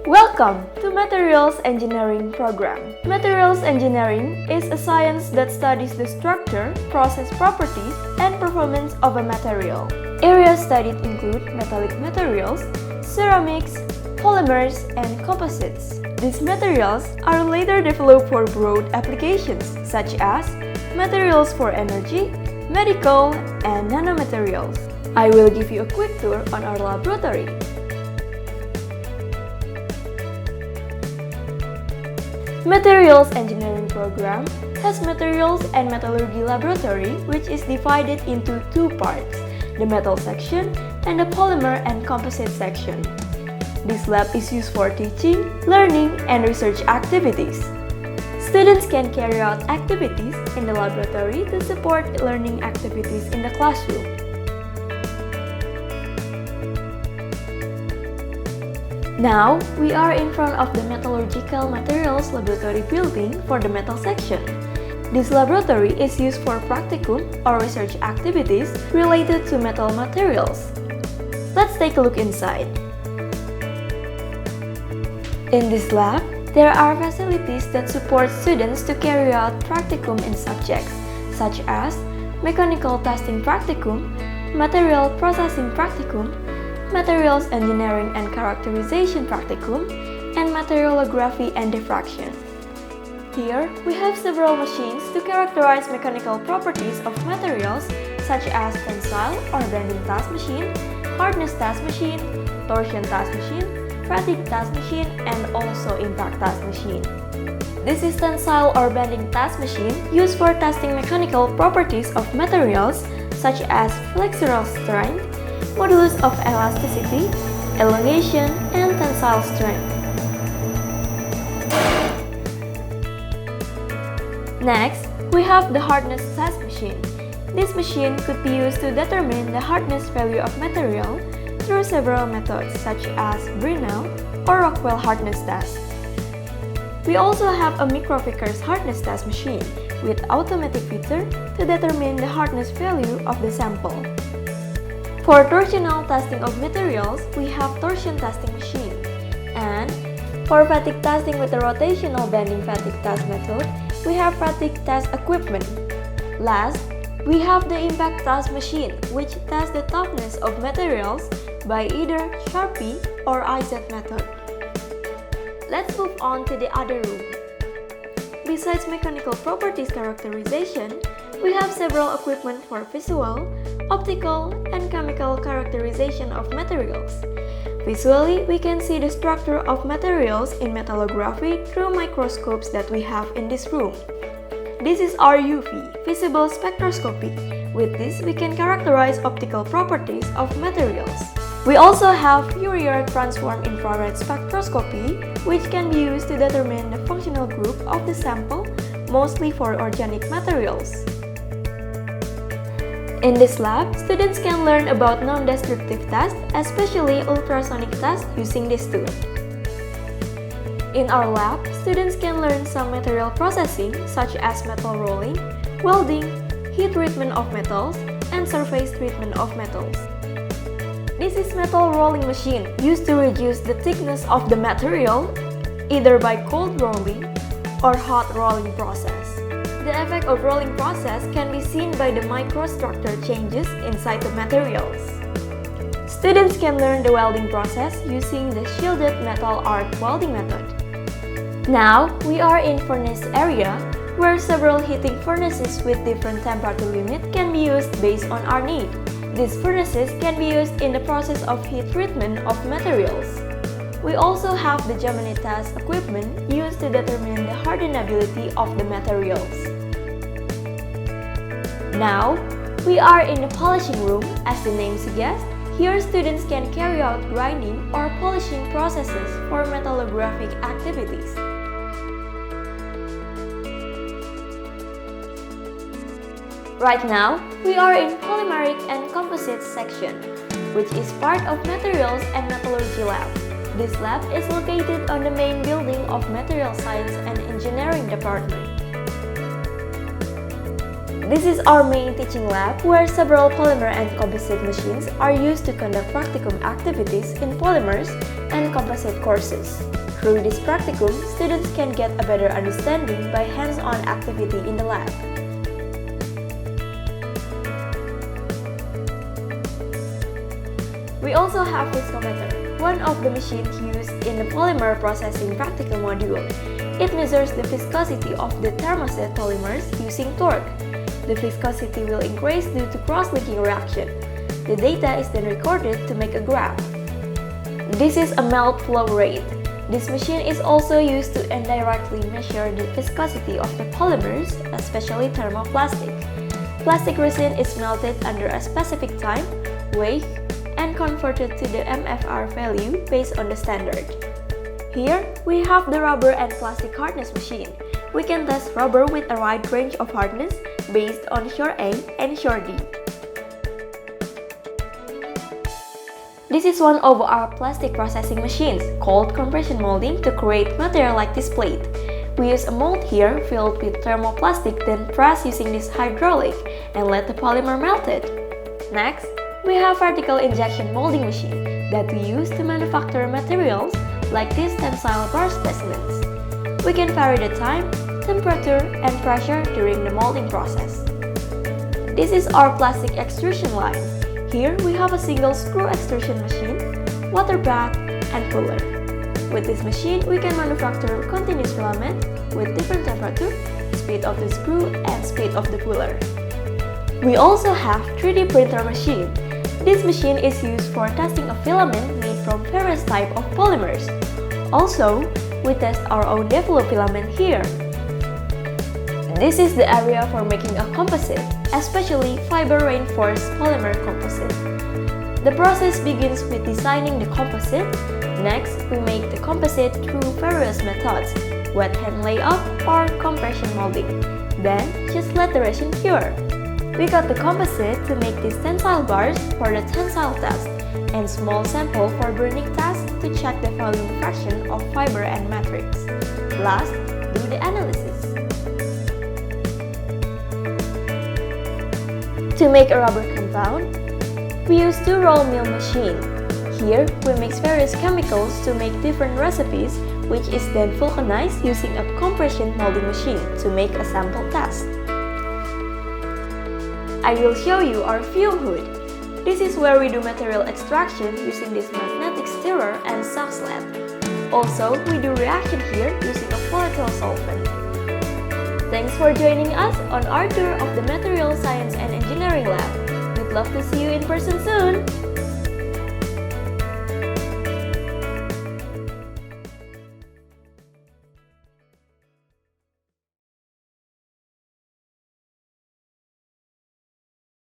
Welcome to Materials Engineering program. Materials engineering is a science that studies the structure, process properties, and performance of a material. Areas studied include metallic materials, ceramics, polymers, and composites. These materials are later developed for broad applications such as materials for energy, medical, and nanomaterials. I will give you a quick tour on our laboratory. Materials Engineering program has Materials and Metallurgy Laboratory, which is divided into two parts, the Metal Section and the Polymer and Composite Section. This lab is used for teaching, learning, and research activities. Students can carry out activities in the laboratory to support learning activities in the classroom. Now, we are in front of the Metallurgical Materials Laboratory building for the Metal Section. This laboratory is used for practicum or research activities related to metal materials. Let's take a look inside. In this lab, there are facilities that support students to carry out practicum in subjects such as mechanical testing practicum, material processing practicum, materials engineering and characterization practicum, and materialography and diffraction. Here, we have several machines to characterize mechanical properties of materials such as tensile or bending task machine, hardness task machine, torsion task machine, fatigue task machine, and also impact task machine. This is tensile or bending task machine used for testing mechanical properties of materials such as flexural strength, modulus of elasticity, elongation, and tensile strength. Next, we have the hardness test machine. This machine could be used to determine the hardness value of material through several methods such as Brinell or Rockwell hardness test. We also have a microvickers hardness test machine with automatic feature to determine the hardness value of the sample. For torsional testing of materials, we have torsion testing machine. And for fatigue testing with the rotational bending fatigue test method, we have fatigue test equipment. Last, we have the impact test machine, which tests the toughness of materials by either Sharpie or IZ method. Let's move on to the other room. Besides mechanical properties characterization, we have several equipment for visual, optical, and chemical characterization of materials. Visually, we can see the structure of materials in metallography through microscopes that we have in this room. This is our UV, visible spectroscopy. With this, we can characterize optical properties of materials. We also have Fourier transform infrared spectroscopy, which can be used to determine the functional group of the sample, mostly for organic materials. In this lab, students can learn about non-destructive tests, especially ultrasonic tests using this tool. In our lab, students can learn some material processing such as metal rolling, welding, heat treatment of metals, and surface treatment of metals. This is metal rolling machine used to reduce the thickness of the material either by cold rolling or hot rolling process. The effect of rolling process can be seen by the microstructure changes inside the materials. Students can learn the welding process using the shielded metal arc welding method. Now, we are in furnace area where several heating furnaces with different temperature limit can be used based on our need. These furnaces can be used in the process of heat treatment of materials. We also have the Gemini test equipment used to determine the hardenability of the materials. Now, we are in the polishing room. As the name suggests, here students can carry out grinding or polishing processes for metallographic activities. Right now, we are in Polymeric and Composites section, which is part of Materials and Metallurgy Lab. This lab is located on the main building of Material Science and Engineering Department. This is our main teaching lab where several polymer and composite machines are used to conduct practicum activities in polymers and composite courses. Through this practicum, students can get a better understanding by hands-on activity in the lab. We also have viscometer, one of the machines used in the polymer processing practical module. It measures the viscosity of the thermoset polymers using torque. The viscosity will increase due to cross-linking reaction. The data is then recorded to make a graph. This is a melt flow rate. This machine is also used to indirectly measure the viscosity of the polymers, especially thermoplastic. Plastic resin is melted under a specific time, weight, and converted to the MFR value based on the standard. Here, we have the rubber and plastic hardness machine. We can test rubber with a wide range of hardness based on Shore A and Shore D. This is one of our plastic processing machines called compression molding to create material like this plate. We use a mold here filled with thermoplastic, then press using this hydraulic and let the polymer melt it. Next, we have vertical injection molding machine that we use to manufacture materials like these tensile bar specimens. We can vary the time, temperature, and pressure during the molding process. This is our plastic extrusion line. Here we have a single screw extrusion machine, water bath, and cooler. With this machine, we can manufacture continuous filament with different temperature, speed of the screw, and speed of the cooler. We also have 3D printer machine. This machine is used for testing a filament made from various types of polymers. Also, we test our own developed filament here. This is the area for making a composite, especially fiber-reinforced polymer composite. The process begins with designing the composite. Next, we make the composite through various methods, wet hand layup or compression molding. Then, just let the resin cure. We got the composite to make these tensile bars for the tensile test and small sample for burning test to check the volume fraction of fiber and matrix. Last, do the analysis. To make a rubber compound, we use two roll mill machine. Here, we mix various chemicals to make different recipes, which is then vulcanized using a compression molding machine to make a sample test. I will show you our fume hood. This is where we do material extraction using this magnetic stirrer and sock slab. Also, we do reaction here using a volatile solvent. Thanks for joining us on our tour of the Material Science and Engineering Lab. We'd love to see you in person soon!